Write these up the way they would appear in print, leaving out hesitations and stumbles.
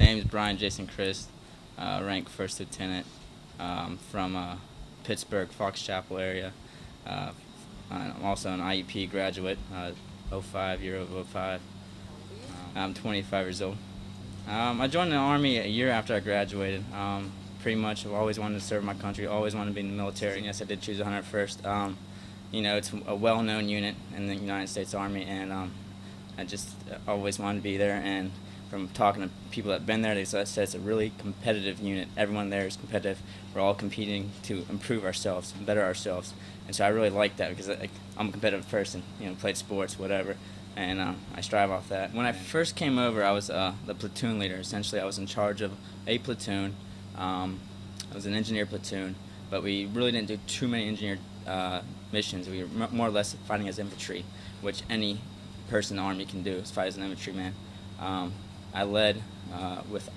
Name's Brian Jason Christ, rank first lieutenant, from Pittsburgh, Fox Chapel area. Uh, I'm also an IEP graduate, 05, year of '05. I'm 25 years old. I joined the Army a year after I graduated. Pretty much I've always wanted to serve my country, always wanted to be in the military, and yes, I did choose 101st. It's a well-known unit in the United States Army, and I just always wanted to be there. And from talking to people that have been there, they said it's a really competitive unit. Everyone there is competitive. We're all competing to improve ourselves, better ourselves. And so I really like that because I'm a competitive person, played sports, whatever, and I strive off that. When I first came over, I was the platoon leader. Essentially, I was in charge of a platoon. I was an engineer platoon, but we really didn't do too many engineered missions. We were more or less fighting as infantry, which any person in the Army can do, is fight as an infantryman. I led, with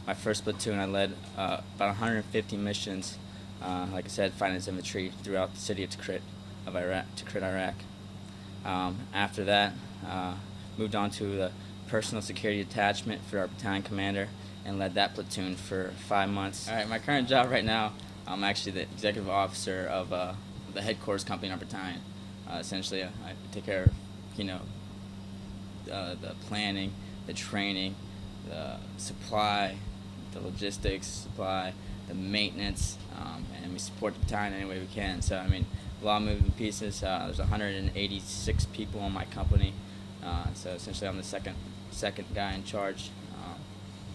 my first platoon, I led about 150 missions, like I said, fighting as infantry throughout the city of Tikrit, Iraq. After that, moved on to the personal security detachment for our battalion commander and led that platoon for 5 months. All right, my current job right now, I'm actually the executive officer of the headquarters company in our battalion. Essentially, I take care of, the planning, the training, the supply, the logistics, supply, the maintenance, and we support the battalion any way we can. So, a lot of moving pieces. There's 186 people in my company, so essentially I'm the second guy in charge.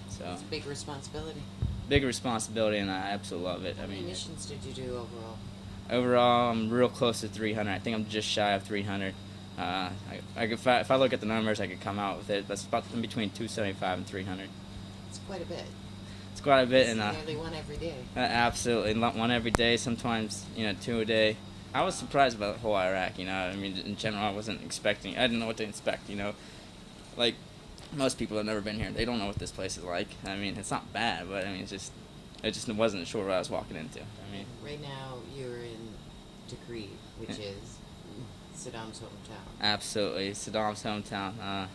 So it's a big responsibility. Big responsibility, and I absolutely love it. How many missions did you do overall? Overall, I'm real close to 300. I think I'm just shy of 300. If I look at the numbers, I could come out with it. That's about in between 275 and 300. It's quite a bit. It's quite a bit, and nearly one every day. Absolutely, one every day. Sometimes, 2 a day. I was surprised about the whole Iraq. In general, I wasn't expecting. I didn't know what to expect. Like most people have never been here. They don't know what this place is like. It's not bad, but it just wasn't sure what I was walking into. Right now you're in Tikrit, which is Saddam's hometown. Absolutely, Saddam's hometown.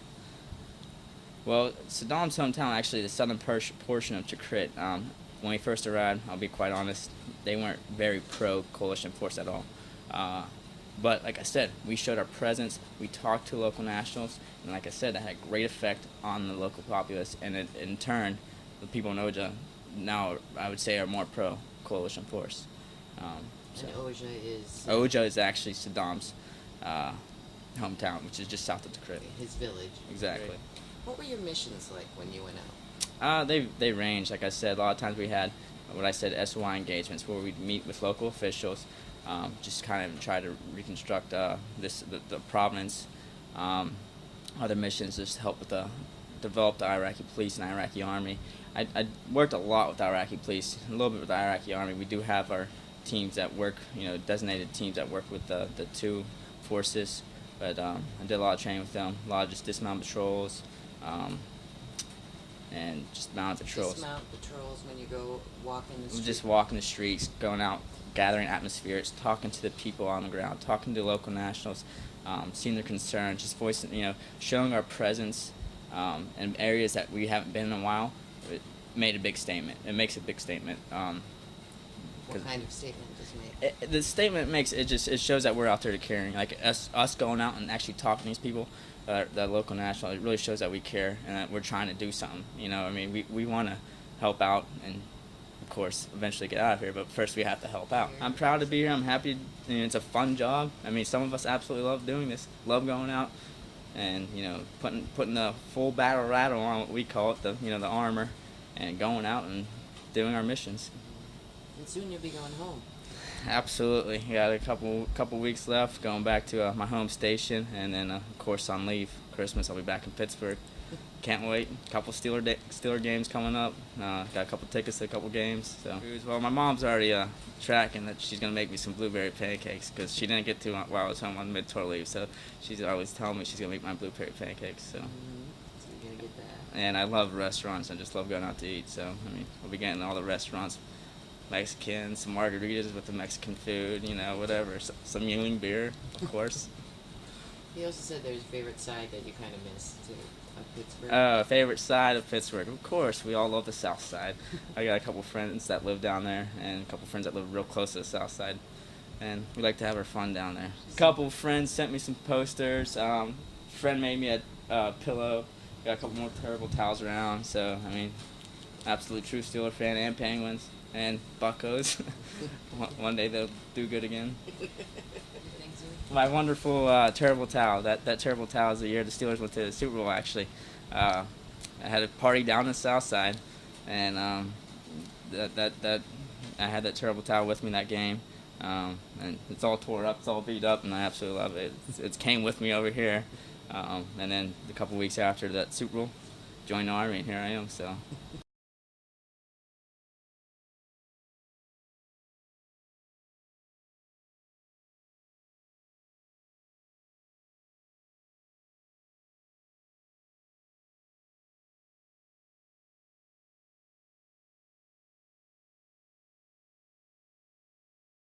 Well, Saddam's hometown, actually, the southern portion of Tikrit. When we first arrived, I'll be quite honest, they weren't very pro-coalition force at all. But like I said, we showed our presence, we talked to local nationals, and like I said, that had great effect on the local populace, and in turn, the people in Oja now, I would say, are more pro-coalition force. And Oja is actually Saddam's hometown, which is just south of Tikrit. His village. Exactly. Right. What were your missions like when you went out? They range. Like I said, a lot of times we had what I said SOI engagements where we'd meet with local officials, just kind of try to reconstruct the provenance. Other missions just help with develop the Iraqi police and Iraqi army. I worked a lot with the Iraqi police, a little bit with the Iraqi army. We do have our teams that work, designated teams that work with the two forces. But I did a lot of training with them, a lot of just dismount patrols, and just mounted patrols. Dismount patrols when you go walking the streets? Just walking the streets, going out, gathering atmospheres, talking to the people on the ground, talking to local nationals, seeing their concerns, just voicing, showing our presence in areas that we haven't been in a while. It made a big statement. It makes a big statement. What kind of statement does it make? The statement makes it shows that we're out there to caring. Like us going out and actually talking to these people, the local national. It really shows that we care and that we're trying to do something. We want to help out and, of course, eventually get out of here. But first, we have to help out. I'm proud to be here. I'm happy. It's a fun job. Some of us absolutely love doing this. Love going out and putting the full battle rattle on, what we call it, the armor, and going out and doing our missions. And soon you'll be going home. Absolutely. Got a couple weeks left, going back to my home station, and then of course on leave Christmas I'll be back in Pittsburgh. Can't wait. Couple Steeler games coming up. Got a couple tickets to a couple games. So well, my mom's already tracking that she's gonna make me some blueberry pancakes because she didn't get to while I was home on mid-tour leave. So she's always telling me she's gonna make my blueberry pancakes. So. So you're gonna get that. And I love restaurants. I just love going out to eat. So we'll be getting all the restaurants. Mexican, some margaritas with the Mexican food, whatever. Some Yuengling beer, of course. He also said there's a favorite side that you kind of miss too, of Pittsburgh. Favorite side of Pittsburgh. Of course, we all love the South Side. I got a couple friends that live down there, and a couple friends that live real close to the South Side, and we like to have our fun down there. A couple friends sent me some posters. Friend made me a pillow. Got a couple more terrible towels around. So I mean, absolute true Steeler fan and Penguins and Buccos. One day they'll do good again. My wonderful terrible towel. That terrible towel is the year the Steelers went to the Super Bowl. Actually, I had a party down the South Side, and that I had that terrible towel with me that game, and it's all tore up, it's all beat up, and I absolutely love it. It came with me over here, and then a couple weeks after that Super Bowl, joined the Army, and here I am. So.